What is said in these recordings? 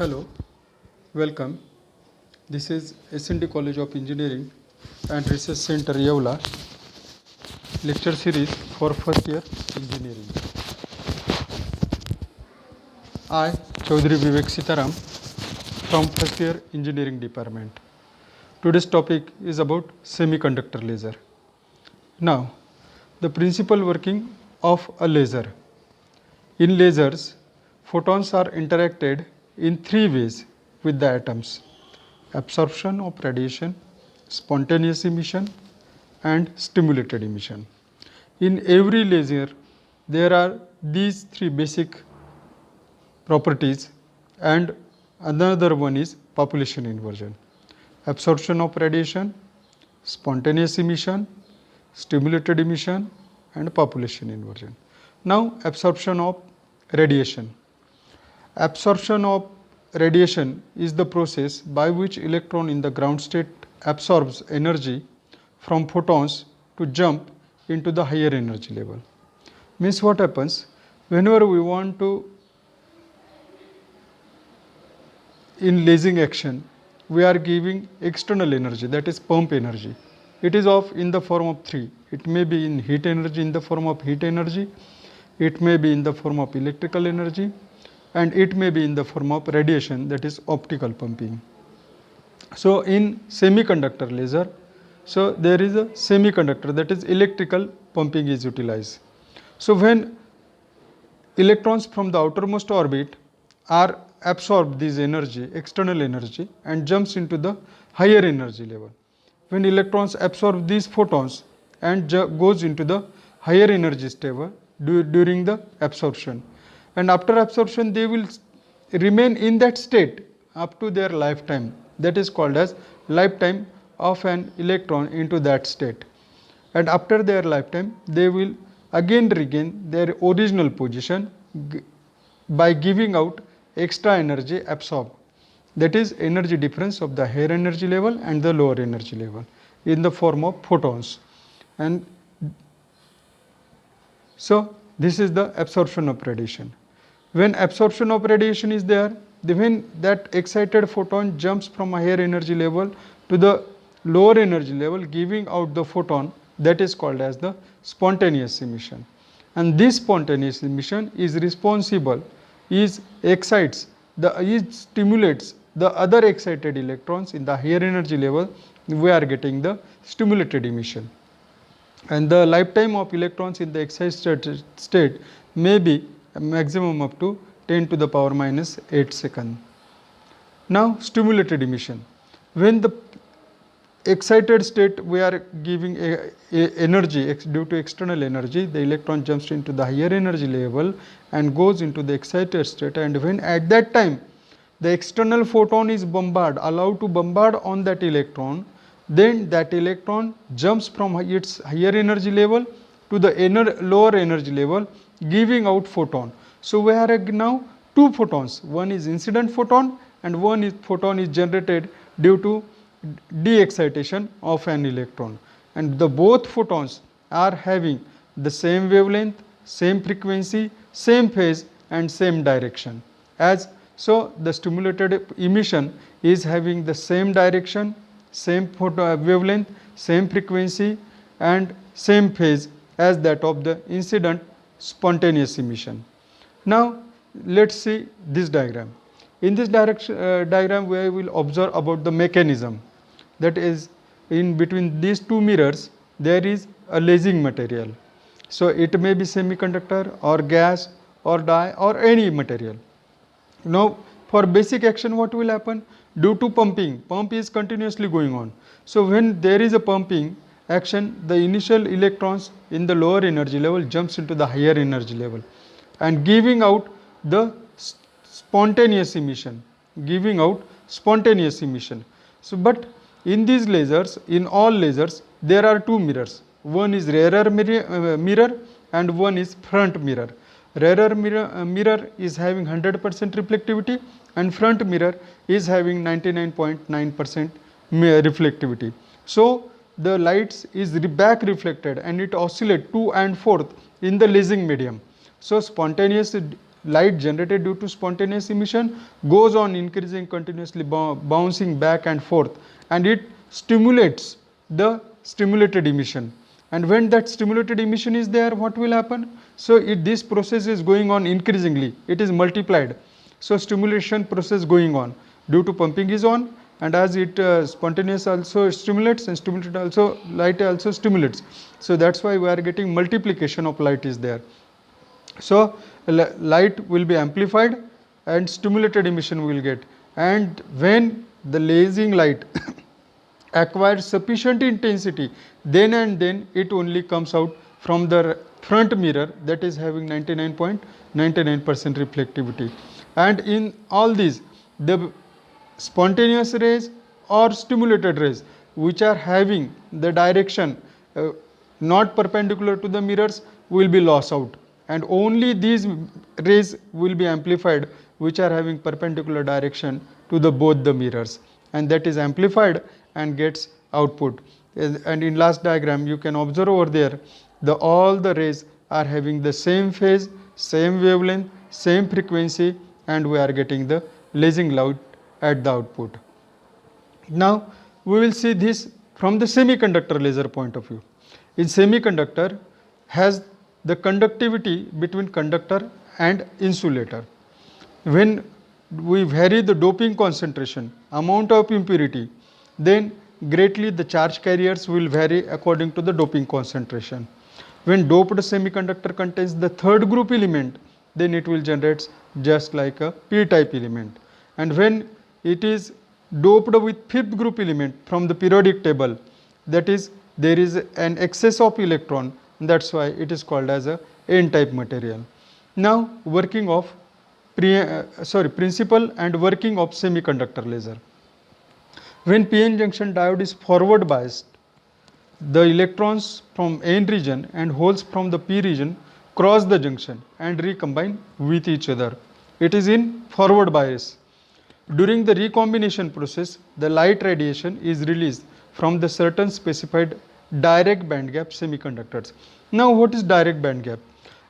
Hello, welcome. This is S&T College of Engineering and Research Center Yeola lecture series for first year engineering. I, Chaudhary Vivek Sitaram from first year engineering department. Today's topic is about semiconductor laser. Now, the principal working of a laser. In lasers, photons are interacted in three ways with the atoms: absorption of radiation, spontaneous emission, and stimulated emission. In every laser, there are these three basic properties, and another one is population inversion: absorption of radiation, spontaneous emission, stimulated emission, and population inversion. Now, absorption of radiation. Absorption of radiation is the process by which electron in the ground state absorbs energy from photons to jump into the higher energy level. Means what happens whenever we want to in lasing action, we are giving external energy, that is pump energy. It is in the form of three. It may be in heat energy, in the form of heat energy, it may be in the form of electrical energy, and it may be in the form of radiation, that is optical pumping. So in semiconductor laser, so there is a semiconductor, that is electrical pumping is utilized. So when electrons from the outermost orbit are absorb this energy, external energy, and jumps into the higher energy level. When electrons absorb these photons and goes into the higher energy level during the absorption, and after absorption they will remain in that state up to their lifetime. That is called as lifetime of an electron into that state, and after their lifetime they will again regain their original position by giving out extra energy absorbed, that is energy difference of the higher energy level and the lower energy level in the form of photons. And so this is the absorption of radiation. When absorption of radiation is there, when that excited photon jumps from a higher energy level to the lower energy level, giving out the photon, that is called as the spontaneous emission. And this spontaneous emission is responsible, stimulates the other excited electrons in the higher energy level. We are getting the stimulated emission, and the lifetime of electrons in the excited state may be a maximum up to 10 to the power minus 8 seconds. Now, stimulated emission. When the excited state we are giving energy due to external energy, the electron jumps into the higher energy level and goes into the excited state, and when at that time the external photon is allowed to bombard on that electron, then that electron jumps from its higher energy level to the lower energy level, giving out photon. So we have now two photons, one is incident photon and one is photon is generated due to de-excitation of an electron, and the both photons are having the same wavelength, same frequency, same phase and same direction. As so the stimulated emission is having the same direction, same wavelength, same frequency and same phase as that of the incident spontaneous emission. Now let us see this diagram. In this diagram we will observe about the mechanism, that is in between these two mirrors there is a lasing material. So it may be semiconductor or gas or dye or any material. Now for basic action what will happen? Due to pumping, pump is continuously going on. So when there is a pumping action, the initial electrons in the lower energy level jumps into the higher energy level and giving out the spontaneous emission, So but in these lasers, in all lasers, there are two mirrors. One is rear mirror and one is front mirror. Rear mirror is having 100% reflectivity and front mirror is having 99.9% reflectivity. So the lights is back reflected and it oscillates to and forth in the lasing medium. So spontaneous light generated due to spontaneous emission goes on increasing continuously, bouncing back and forth, and it stimulates the stimulated emission. And when that stimulated emission is there, what will happen? So this process is going on increasingly, it is multiplied. So stimulation process going on due to pumping is on, and as it spontaneous also stimulates, and stimulated also light also stimulates. So that's why we are getting multiplication of light is there. So light will be amplified and stimulated emission will get, and when the lasing light acquires sufficient intensity, then and then it only comes out from the front mirror, that is having 99.99% reflectivity. And in all these, the spontaneous rays or stimulated rays which are having the direction not perpendicular to the mirrors will be lost out, and only these rays will be amplified which are having perpendicular direction to the both the mirrors, and that is amplified and gets output. And in last diagram you can observe over there, all the rays are having the same phase, same wavelength, same frequency, and we are getting the lasing light at the output. Now we will see this from the semiconductor laser point of view. In semiconductor has the conductivity between conductor and insulator. When we vary the doping concentration, amount of impurity, then greatly the charge carriers will vary according to the doping concentration. When doped semiconductor contains the third group element, then it will generate just like a p-type element. And when it is doped with fifth group element from the periodic table, that is there is an excess of electron, that's why it is called as a n-type material. Now working of principle and working of semiconductor laser. When p-n junction diode is forward biased, the electrons from n region and holes from the p region cross the junction and recombine with each other. It is in forward bias. During the recombination process, the light radiation is released from the certain specified direct band gap semiconductors. Now what is direct band gap?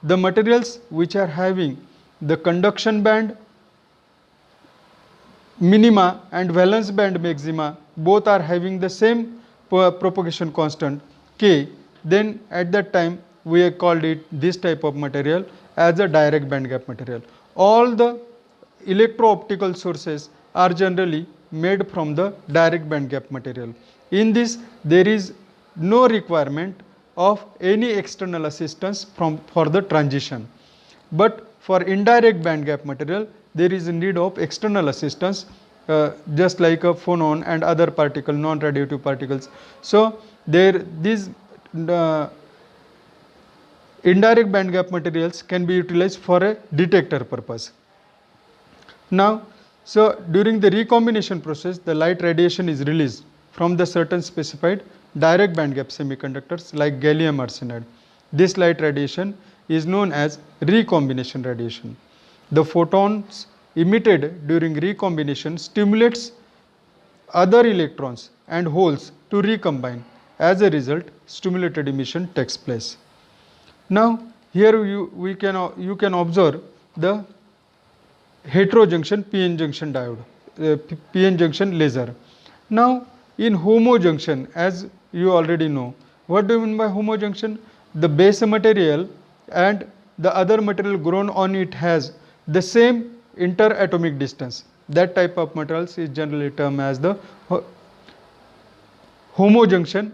The materials which are having the conduction band minima and valence band maxima both are having the same propagation constant k, then at that time we have called it this type of material as a direct band gap material. All the electro-optical sources are generally made from the direct band gap material. In this there is no requirement of any external assistance for the transition, but for indirect band gap material there is a need of external assistance, just like a phonon and other particle, non-radiative particles. So these indirect band gap materials can be utilized for a detector purpose. Now, so during the recombination process, the light radiation is released from the certain specified direct band gap semiconductors like gallium arsenide. This light radiation is known as recombination radiation. The photons emitted during recombination stimulates other electrons and holes to recombine. As a result, stimulated emission takes place. Now here you can observe the heterojunction p-n junction diode, p-n junction laser. Now in homojunction, as you already know, what do you mean by homojunction? The base material and the other material grown on it has the same interatomic distance. That type of materials is generally termed as the homojunction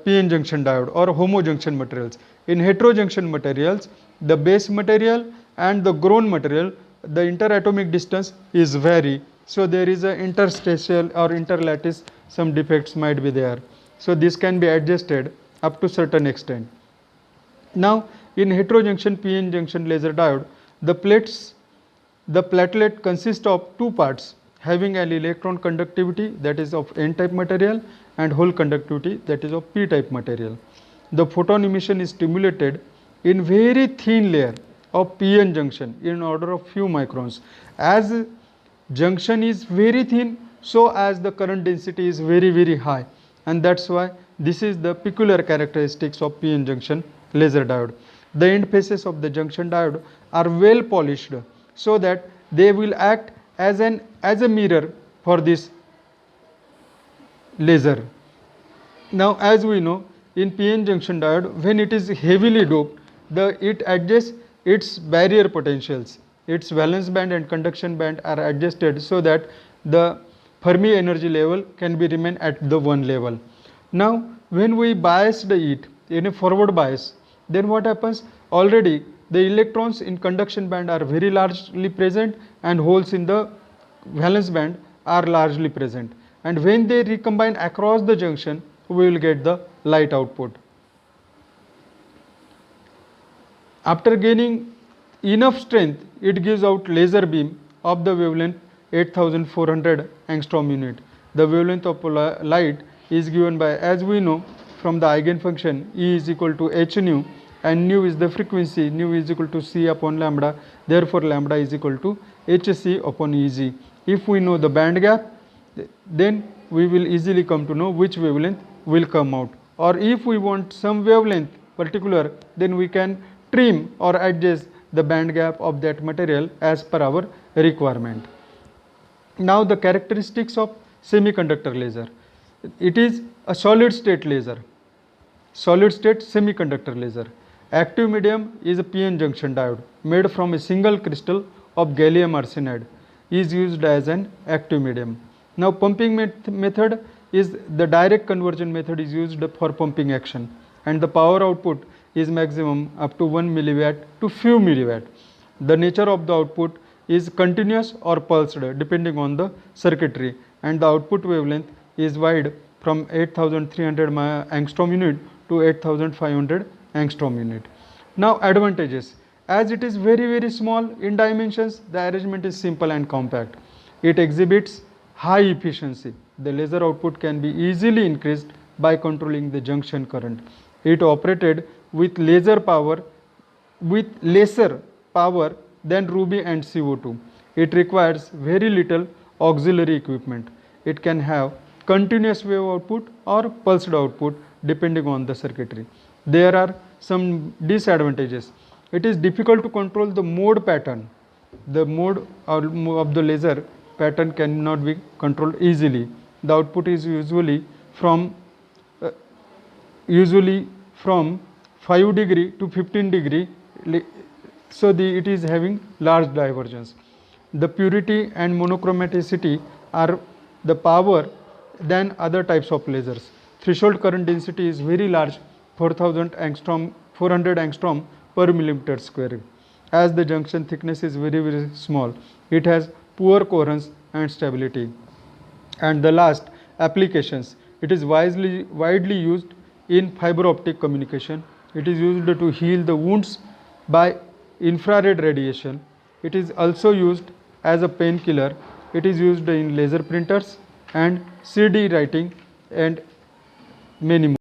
p-n junction diode or homojunction materials. In heterojunction materials, the base material and the grown material, the interatomic distance is vary. So there is a interstitial or interlattice, some defects might be there. So this can be adjusted up to certain extent. Now in heterojunction p-n junction laser diode, the platelet consists of two parts having an electron conductivity, that is of n-type material, and hole conductivity, that is of p-type material. The photon emission is stimulated in very thin layer of p-n junction in order of few microns. As junction is very thin, so as the current density is very high, and that's why this is the peculiar characteristics of p-n junction laser diode. The end faces of the junction diode are well polished so that they will act as a mirror for this laser. Now, as we know, in PN junction diode, when it is heavily doped, it adjusts its barrier potentials. Its valence band and conduction band are adjusted so that the Fermi energy level can be remain at the one level. Now, when we bias it in a forward bias, then what happens? Already the electrons in conduction band are very largely present and holes in the valence band are largely present, and when they recombine across the junction, we will get the light output. After gaining enough strength, it gives out laser beam of the wavelength 8400 angstrom unit. The wavelength of light is given by, as we know from the eigenfunction, E is equal to h nu, and nu is the frequency, nu is equal to c upon lambda, therefore lambda is equal to hc upon Eg. If we know the band gap, then we will easily come to know which wavelength will come out, or if we want some wavelength particular, then we can trim or adjust the band gap of that material as per our requirement. Now, the characteristics of semiconductor laser. It is a solid state laser, solid state semiconductor laser. Active medium is a PN junction diode made from a single crystal of gallium arsenide, is used as an active medium. Now, pumping method is the direct conversion method is used for pumping action, and the power output is maximum up to 1 milliwatt to few milliwatt. The nature of the output is continuous or pulsed depending on the circuitry, and the output wavelength is wide from 8300 angstrom unit to 8500 angstrom unit. Now, advantages. As it is very small in dimensions, the arrangement is simple and compact. It exhibits high efficiency. The laser output can be easily increased by controlling the junction current. It operated with lesser power than Ruby and CO2. It requires very little auxiliary equipment. It can have continuous wave output or pulsed output depending on the circuitry. There are some disadvantages. It is difficult to control the mode pattern. The mode of the laser pattern cannot be controlled easily. The output is usually from 5 degree to 15 degree, so it is having large divergence. The purity and monochromaticity are the power than other types of lasers. Threshold current density is very large, 400 angstrom per millimeter square. As the junction thickness is very small, it has poor coherence and stability. And the last, applications. It is widely used in fiber optic communication. It is used to heal the wounds by infrared radiation. It is also used as a painkiller. It is used in laser printers and CD writing and many more.